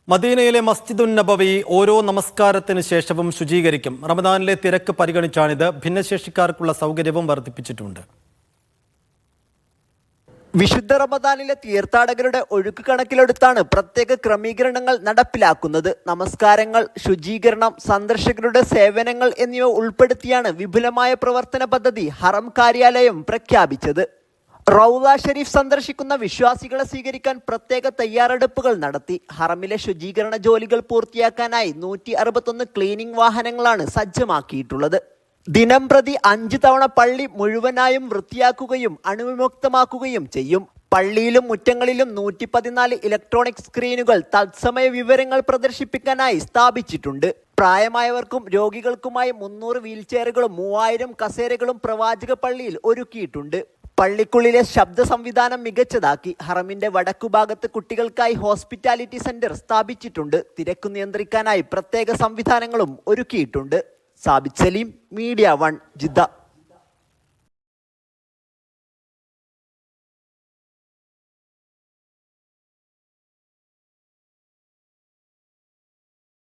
മദീനയിലെ മസ്ജിദുൻ നബവി ഓരോ നമസ്കാരത്തിന് ശേഷവും ശുചീകരിക്കും. റമദാനിലെ തിരക്ക് പരിഗണിച്ചാണിത്. ഭിന്നശേഷിക്കാർക്കുള്ള സൗകര്യവും വർദ്ധിപ്പിച്ചിട്ടുണ്ട്. വിശുദ്ധ റമദാനിലെ തീർത്ഥാടകരുടെ ഒഴുക്ക് കണക്കിലെടുത്താണ് പ്രത്യേക ക്രമീകരണങ്ങൾ നടപ്പിലാക്കുന്നത്. നമസ്കാരങ്ങൾ, ശുചീകരണം, സന്ദർശകരുടെ സേവനങ്ങൾ എന്നിവ ഉൾപ്പെടുത്തിയാണ് വിപുലമായ പ്രവർത്തന പദ്ധതി ഹറം കാര്യാലയം പ്രഖ്യാപിച്ചത്. റൗള ഷരീഫ് സന്ദർശിക്കുന്ന വിശ്വാസികളെ സ്വീകരിക്കാൻ പ്രത്യേക തയ്യാറെടുപ്പുകൾ നടത്തി. ഹറമിലെ ശുചീകരണ ജോലികൾ പൂർത്തിയാക്കാനായി 161 ക്ലീനിംഗ് വാഹനങ്ങളാണ് സജ്ജമാക്കിയിട്ടുള്ളത്. ദിനം പ്രതി 5 തവണ പള്ളി മുഴുവനായും വൃത്തിയാക്കുകയും അണുവിമുക്തമാക്കുകയും ചെയ്യും. പള്ളിയിലും മുറ്റങ്ങളിലും 114 ഇലക്ട്രോണിക് സ്ക്രീനുകൾ തത്സമയ വിവരങ്ങൾ പ്രദർശിപ്പിക്കാനായി സ്ഥാപിച്ചിട്ടുണ്ട്. പ്രായമായവർക്കും രോഗികൾക്കുമായി 300 വീൽചെയറുകളും 3000 കസേരകളും പ്രവാചക പള്ളിയിൽ ഒരുക്കിയിട്ടുണ്ട്. പള്ളിക്കുള്ളിലെ ശബ്ദ സംവിധാനം മികച്ചതാക്കി. ഹറമിന്റെ വടക്കുഭാഗത്ത് കുട്ടികൾക്കായി ഹോസ്പിറ്റാലിറ്റി സെന്റർ സ്ഥാപിച്ചിട്ടുണ്ട്. തിരക്ക് നിയന്ത്രിക്കാനായി പ്രത്യേക സംവിധാനങ്ങളും ഒരുക്കിയിട്ടുണ്ട്. Sabith Saleem, media 1, Jeddah.